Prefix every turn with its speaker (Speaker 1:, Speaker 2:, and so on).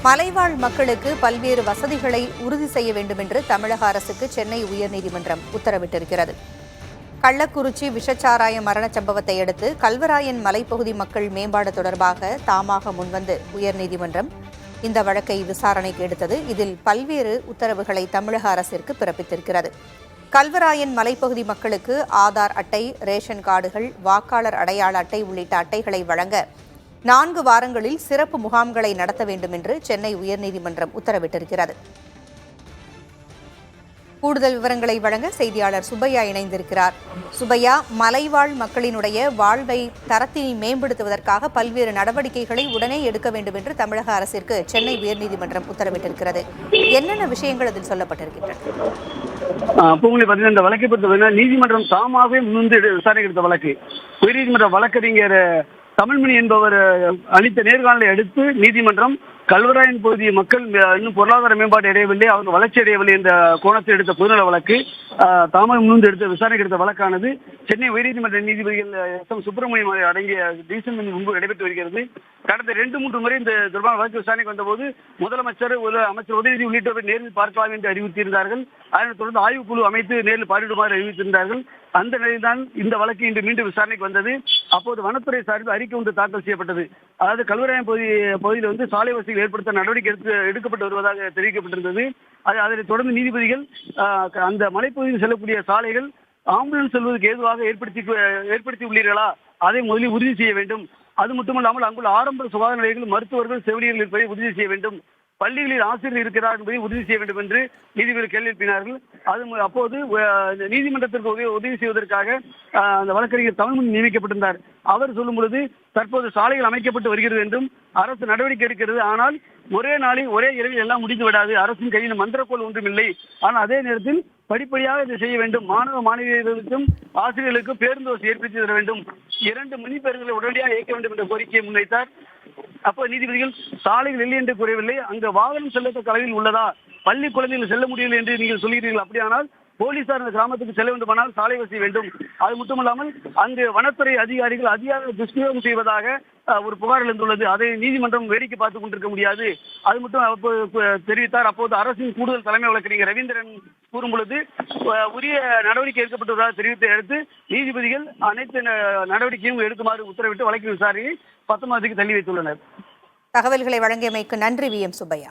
Speaker 1: மலைவாழ் மக்களுக்கு பல்வேறு வசதிகளை உறுதி செய்ய வேண்டும் என்று தமிழக அரசுக்கு சென்னை உயர்நீதிமன்றம் உத்தரவிட்டிருக்கிறது. கள்ளக்குறிச்சி விஷச்சாராய மரணச் சம்பவத்தை அடுத்து கல்வராயன் மலைப்பகுதி மக்கள் மேம்பாடு தொடர்பாக தாமாக முன்வந்து உயர்நீதிமன்றம் இந்த வழக்கை விசாரணைக்கு எடுத்தது. இதில் பல்வேறு உத்தரவுகளை தமிழக அரசிற்கு பிறப்பித்திருக்கிறது. கல்வராயன் மலைப்பகுதி மக்களுக்கு ஆதார் அட்டை, ரேஷன் கார்டுகள், வாக்காளர் அடையாள அட்டை உள்ளிட்ட அட்டைகளை வழங்க 4 வாரங்களில் சிறப்பு முகாம்களை நடத்த வேண்டும் என்று சென்னை உயர்நீதிமன்றம் உத்தரவிட்டிருக்கிறது. கூடுதல் விவரங்களை வழங்க செய்தியாளர் சுப்பையா இணைந்திருக்கிறார். சுப்பையா, மலைவாழ் மக்களினுடைய வாழ்வை தரத்தினை மேம்படுத்துவதற்காக பல்வேறு நடவடிக்கைகளை உடனே எடுக்க வேண்டும் என்று தமிழக அரசிற்கு சென்னை உயர்நீதிமன்றம் உத்தரவிட்டிருக்கிறது. என்னென்ன விஷயங்கள் அதில் சொல்லப்பட்டிருக்கின்றன?
Speaker 2: இந்த வழக்கை பொறுத்தவரை நீதிமன்றம் தாமாகவே முன்வந்து விசாரணை எடுத்த வழக்கு. உயர்நீதிமன்ற வழக்கறிஞர் தமிழ்மணி என்பவர் அளித்த நேர்காணலை அடுத்து நீதிமன்றம் கல்வராயன் பகுதி மக்கள் இன்னும் பொருளாதார மேம்பாடு அடையவில்லை, அவங்க வளர்ச்சி அடையவில்லை என்ற கோணத்தில் எடுத்த பொதுநல வழக்கு தாமாக முன்வந்து எடுத்த விசாரணை எடுத்த வழக்கானது சென்னை உயர்நீதிமன்ற நீதிபதிகள் எஸ்.எம். சுப்பிரமணியம் அடங்கிய டிவிஷன் முன்பு நடைபெற்று வருகிறது. கடந்த 2-3 முறை இந்த தொடர்பான வழக்கு விசாரணைக்கு வந்தபோது முதலமைச்சர், அமைச்சர் உதயநிதி உள்ளிட்டவரை நேரில் பார்க்கலாம் என்று அறிவித்திருந்தார்கள். அதனைத் தொடர்ந்து ஆய்வுக்குழு அமைத்து நேரில் பார்வையிடுமாறு அறிவித்திருந்தார்கள். அந்த நிலையில்தான் இந்த வழக்கு இன்று மீண்டும் விசாரணைக்கு வந்தது. அப்போது வனத்துறை சார்பில் அறிக்கை ஒன்று தாக்கல் செய்யப்பட்டது. அதாவது கல்வராயன் பகுதியில் சாலை வசதிகள் ஏற்படுத்த நடவடிக்கை எடுக்கப்பட்டு வருவதாக தெரிவிக்கப்பட்டிருந்தது. அதனைத் தொடர்ந்து நீதிபதிகள் அந்த மலைப்பகுதியில் செல்லக்கூடிய சாலைகள் ஆம்புலன்ஸ் செல்வதற்கு ஏதுவாக ஏற்படுத்தி உள்ளீர்களா, அதை முதலில் உறுதி செய்ய வேண்டும். அது மட்டுமல்லாமல் அங்குள்ள ஆரம்ப சுகாதார நிலையங்கள் மருத்துவர்கள், செவிலியர்கள் இருப்பதை உறுதி செய்ய வேண்டும். பள்ளிகளில் ஆசிரியர் இருக்கிறார் என்பதை உறுதி செய்ய வேண்டும் என்று நீதிபதிகள் கேள்வி எழுப்பினார்கள். அப்போது நீதிமன்றத்திற்கு உதவி செய்வதற்காக அந்த வழக்கறிஞர் தமிழ்மணி நியமிக்கப்பட்டிருந்தார். அவர் சொல்லும் பொழுது, தற்போது சாலைகள் அமைக்கப்பட்டு வருகிறது என்றும் அரசு நடவடிக்கை எடுக்கிறது, ஆனால் ஒரே நாளில் ஒரே இரவில் எல்லாம் முடிந்து விடாது, அரசின் கையில் மந்திரக்கோள் ஒன்றும் இல்லை, ஆனால் அதே நேரத்தில் படிப்படியாக இதை செய்ய வேண்டும். மாணவ மாணவியர்களுக்கும் ஆசிரியர்களுக்கும் பேருந்து வசதி ஏற்படுத்தி தர வேண்டும். 2 மணி பேருந்துகளை உடனடியாக இயக்க வேண்டும் என்ற கோரிக்கையை முன்வைத்தார். அப்போ நீதிபதிகள் சாலைகள் இல்லை என்று கூறவில்லை, அங்கு வாகனம் செல்லத்தக்க அளவில் உள்ளதா, பள்ளி குழந்தைகள் செல்ல முடியவில்லை என்று நீங்கள் சொல்கிறீர்கள், அப்படியானால் போலீசார் அந்த கிராமத்துக்கு செல்ல வேண்டுமானால் சாலை வசதி வேண்டும். அது மட்டுமல்லாமல் அங்கு வனத்துறை அதிகாரிகள் அதிகார துஷ்பிரயோகம் செய்வதாக ஒரு புகார் எழுந்துள்ளது, அதை நீதிமன்றம் வேடிக்கை பார்த்துக் கொண்டிருக்க முடியாது. அது மட்டும் தெரிவித்தார். அப்போது அரசின் கூடுதல் தலைமை வழக்கறிஞர் ரவீந்திரன் கூறும் பொழுது, உரிய நடவடிக்கை எடுக்கப்பட்டுள்ளதாக தெரிவித்த அடுத்து நீதிபதிகள் அனைத்து நடவடிக்கையும் எடுக்குமாறு உத்தரவிட்டு வழக்கின் விசாரணையை 19 தள்ளி வைத்துள்ளனர்.
Speaker 1: தகவல்களை வழங்கியமைக்கு நன்றி வி.எம். சுப்பையா.